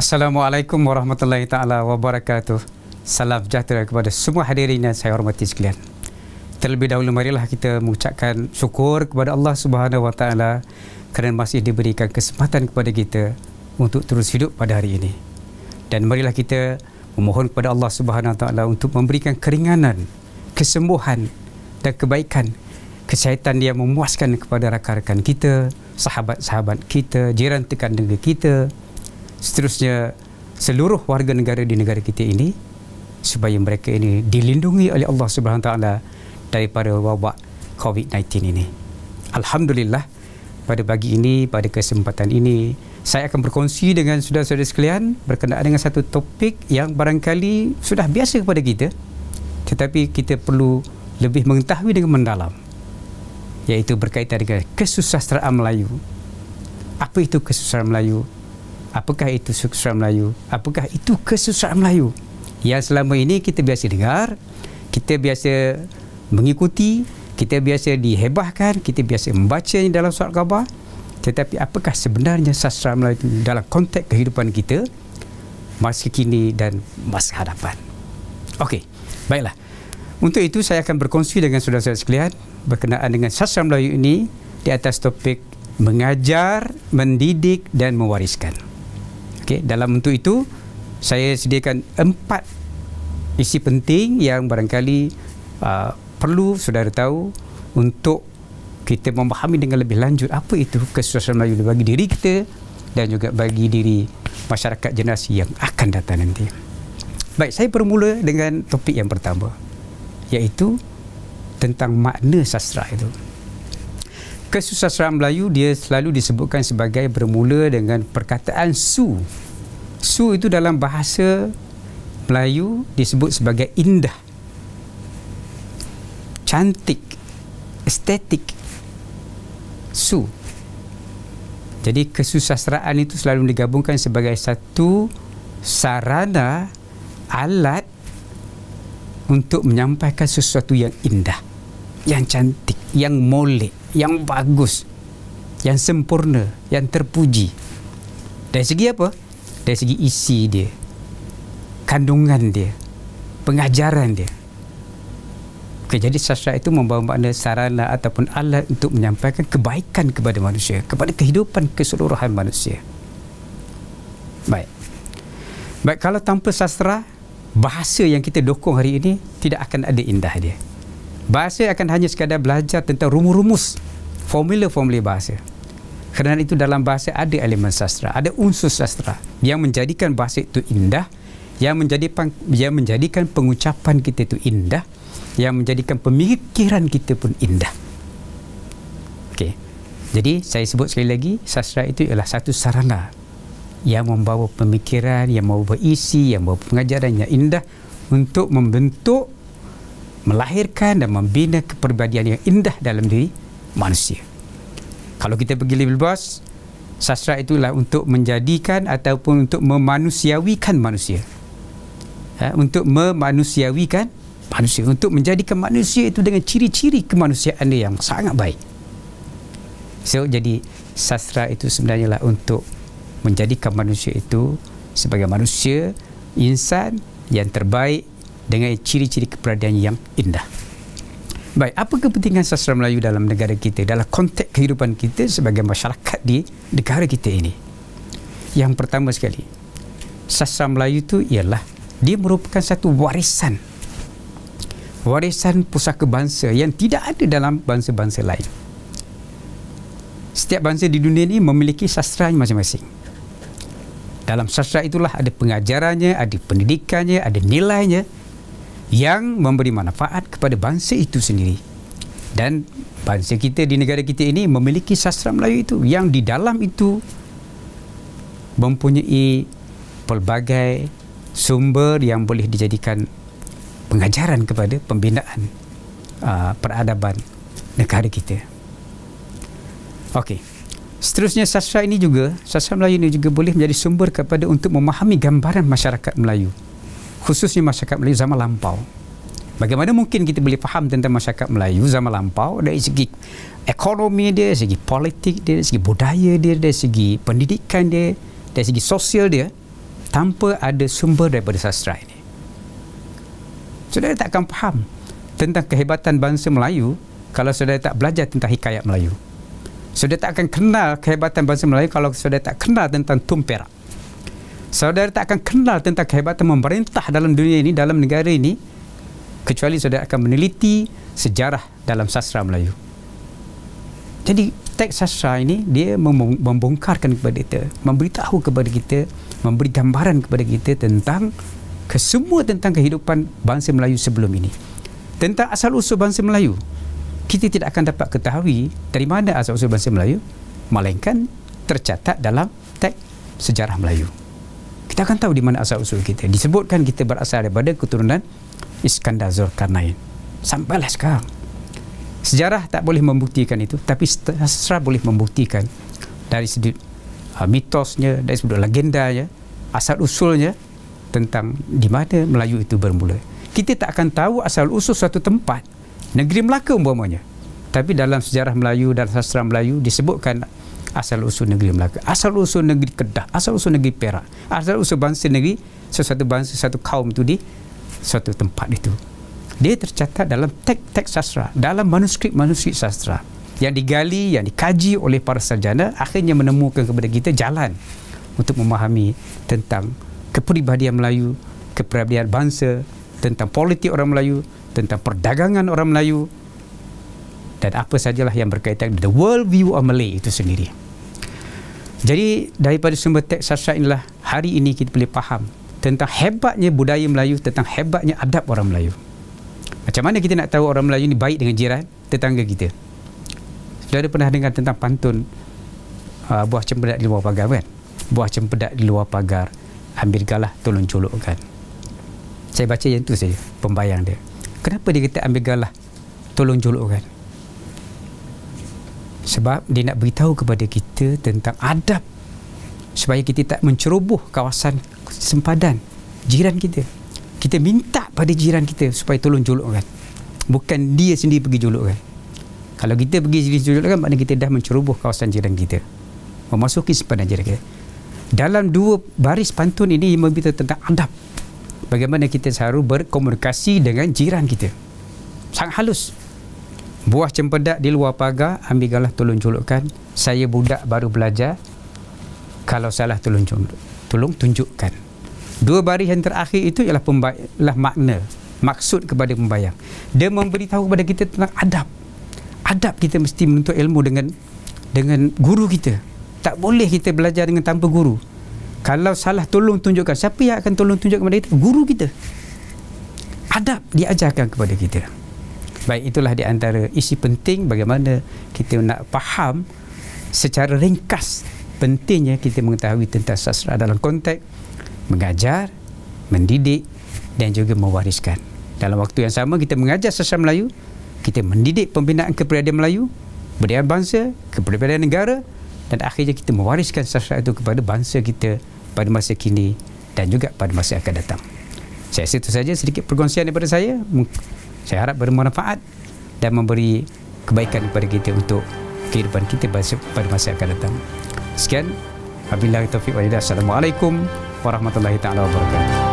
Assalamualaikum warahmatullahi ta'ala wabarakatuh. Salam sejahtera kepada semua hadirin yang saya hormati sekalian. Terlebih dahulu marilah kita mengucapkan syukur kepada Allah Subhanahu wa taala kerana masih diberikan kesempatan kepada kita untuk terus hidup pada hari ini. Dan marilah kita memohon kepada Allah Subhanahu wa taala untuk memberikan keringanan, kesembuhan dan kebaikan, kesihatan yang memuaskan kepada rakan-rakan kita, sahabat-sahabat kita, jiran tekan negara kita, seterusnya seluruh warga negara di negara kita ini, supaya mereka ini dilindungi oleh Allah Subhanahu Wa Taala daripada wabak COVID-19 ini. Alhamdulillah, pada pagi ini, pada kesempatan ini, saya akan berkongsi dengan saudara-saudara sekalian berkenaan dengan satu topik yang barangkali sudah biasa kepada kita, tetapi kita perlu lebih mengetahui dengan mendalam, iaitu berkaitan dengan kesusastraan Melayu. Apa itu kesusastraan Melayu? Apakah itu kesusastraan Melayu? Apakah itu kesusastraan Melayu? Yang selama ini kita biasa dengar, kita biasa mengikuti, kita biasa dihebahkan, kita biasa membacanya dalam surat khabar. Tetapi apakah sebenarnya sastra Melayu itu dalam konteks kehidupan kita masa kini dan masa hadapan? Okey, baiklah. Untuk itu saya akan berkongsi dengan saudara-saudara sekalian berkenaan dengan sastra Melayu ini di atas topik mengajar, mendidik dan mewariskan. Okey, dalam untuk itu saya sediakan 4 isi penting yang barangkali perlu saudara tahu untuk kita memahami dengan lebih lanjut apa itu kesusastraan Melayu bagi diri kita dan juga bagi diri masyarakat generasi yang akan datang nanti. Baik, saya bermula dengan topik yang pertama, iaitu tentang makna sastra itu. Kesusastraan Melayu dia selalu disebutkan sebagai bermula dengan perkataan su. Su itu dalam bahasa Melayu disebut sebagai indah, cantik, estetik. Su. Jadi kesusastraan itu selalu digabungkan sebagai satu sarana, alat untuk menyampaikan sesuatu yang indah, yang cantik, yang molek, yang bagus, yang sempurna, yang terpuji. Dari segi apa? Dari segi isi dia, kandungan dia, pengajaran dia. Okay, jadi sastra itu membawa makna sarana ataupun alat untuk menyampaikan kebaikan kepada manusia, kepada kehidupan keseluruhan manusia. Baik. Baik, kalau tanpa sastra, bahasa yang kita dokong hari ini tidak akan ada indah dia. Bahasa akan hanya sekadar belajar tentang rumus-rumus, formula-formula bahasa. Kerana itu dalam bahasa ada elemen sastra, ada unsur sastra yang menjadikan bahasa itu indah, yang menjadikan pengucapan kita itu indah, yang menjadikan pemikiran kita pun indah. Okey. Jadi saya sebut sekali lagi, sastra itu ialah satu sarana yang membawa pemikiran, yang membawa isi, yang membawa pengajaran yang indah untuk membentuk, melahirkan dan membina kepribadian yang indah dalam diri manusia. Kalau kita pergi lebih luas, sastra itulah untuk menjadikan ataupun untuk memanusiawikan manusia. Untuk memanusiawikan manusia, untuk menjadikan manusia itu dengan ciri-ciri kemanusiaan dia yang sangat baik. So, jadi sastra itu sebenarnya lah untuk menjadikan manusia itu sebagai manusia, insan yang terbaik dengan ciri-ciri kepribadian yang indah. Baik, apa kepentingan sastra Melayu dalam negara kita, dalam konteks kehidupan kita sebagai masyarakat di negara kita ini? Yang pertama sekali, sastra Melayu itu ialah dia merupakan satu warisan pusaka bangsa yang tidak ada dalam bangsa-bangsa lain. Setiap bangsa di dunia ini memiliki sastra masing-masing. Dalam sastra itulah ada pengajarannya, ada pendidikannya, ada nilainya yang memberi manfaat kepada bangsa itu sendiri. Dan bangsa kita di negara kita ini memiliki sastra Melayu itu yang di dalam itu mempunyai pelbagai sumber yang boleh dijadikan pengajaran kepada pembinaan peradaban negara kita. Okey. Seterusnya sastra Melayu ini juga boleh menjadi sumber kepada untuk memahami gambaran masyarakat Melayu, khususnya masyarakat Melayu zaman lampau. Bagaimana mungkin kita boleh faham tentang masyarakat Melayu zaman lampau dari segi ekonomi dia, dari segi politik dia, dari segi budaya dia, dari segi pendidikan dia, dari segi sosial dia, tanpa ada sumber daripada sastra ini. Saudara tak akan faham tentang kehebatan bangsa Melayu kalau saudara tak belajar tentang hikayat Melayu. Saudara tak akan kenal kehebatan bangsa Melayu kalau saudara tak kenal tentang Tum Perak. Saudara tak akan kenal tentang kehebatan memerintah dalam dunia ini, dalam negara ini, kecuali saudara akan meneliti sejarah dalam sastra Melayu. Jadi teks sastra ini dia membongkarkan kepada kita, memberitahu kepada kita, memberi gambaran kepada kita tentang kesemua tentang kehidupan bangsa Melayu sebelum ini. Tentang asal-usul bangsa Melayu, kita tidak akan dapat ketahui dari mana asal-usul bangsa Melayu, melainkan tercatat dalam teks sejarah Melayu. Kita akan tahu di mana asal-usul kita. Disebutkan kita berasal daripada keturunan Iskandar Zulkarnain. Sampailah sekarang. Sejarah tak boleh membuktikan itu, tapi sastra boleh membuktikan dari sudut mitosnya, dari sudut legendanya, asal-usulnya tentang di mana Melayu itu bermula. Kita tak akan tahu asal-usul suatu tempat, negeri Melaka umpamanya, tapi dalam sejarah Melayu dan sastra Melayu disebutkan asal-usul negeri Melaka, asal-usul negeri Kedah, asal-usul negeri Perak, asal-usul bangsa negeri, sesuatu bangsa, satu kaum itu di suatu tempat itu. Dia tercatat dalam teks-teks sastra, dalam manuskrip-manuskrip sastra yang digali, yang dikaji oleh para sarjana, akhirnya menemukan kepada kita jalan untuk memahami tentang kepribadian Melayu, kepribadian bangsa, tentang politik orang Melayu, tentang perdagangan orang Melayu, dan apa sajalah yang berkaitan dengan the world view of Malay itu sendiri. Jadi daripada sumber teks sastra inilah hari ini kita boleh faham tentang hebatnya budaya Melayu, tentang hebatnya adab orang Melayu. Macam mana kita nak tahu orang Melayu ni baik dengan jiran, tetangga kita? Saudara pernah dengar tentang pantun buah cempedak di luar pagar kan? Buah cempedak di luar pagar, ambil galah tolong colokkan. Saya baca yang tu saja, pembayang dia. Kenapa dia kata ambil galah tolong colokkan? Sebab dia nak beritahu kepada kita tentang adab, supaya kita tak menceroboh kawasan sempadan jiran kita. Kita minta pada jiran kita supaya tolong jolokkan, bukan dia sendiri pergi jolokkan. Kalau kita pergi sendiri jolokkan, maknanya kita dah menceroboh kawasan jiran kita, memasuki sempadan jiran kita. Dalam dua baris pantun ini memberitahu tentang adab, bagaimana kita seharusnya berkomunikasi dengan jiran kita. Sangat halus. Buah cempedak di luar pagar, ambil galah tolong jolokkan. Saya budak baru belajar, kalau salah tolong tunjukkan. Dua baris yang terakhir itu ialah makna, maksud kepada pembayang. Dia memberitahu kepada kita tentang adab. Adab kita mesti menuntut ilmu dengan guru kita. Tak boleh kita belajar dengan tanpa guru. Kalau salah tolong tunjukkan. Siapa yang akan tolong tunjukkan kepada kita? Guru kita. Adab diajarkan kepada kita. Baik, itulah di antara isi penting bagaimana kita nak faham secara ringkas pentingnya kita mengetahui tentang sastra dalam konteks mengajar, mendidik dan juga mewariskan. Dalam waktu yang sama kita mengajar sastra Melayu, kita mendidik pembinaan kepribadian Melayu, budaya bangsa, kepribadian negara, dan akhirnya kita mewariskan sastra itu kepada bangsa kita pada masa kini dan juga pada masa akan datang. Saya rasa itu saja sedikit perkongsian daripada saya. Saya harap bermanfaat dan memberi kebaikan kepada kita untuk kehidupan kita pada masa akan datang. Sekian, wabillahi taufiq wal hidayah. Assalamualaikum warahmatullahi taala wabarakatuh.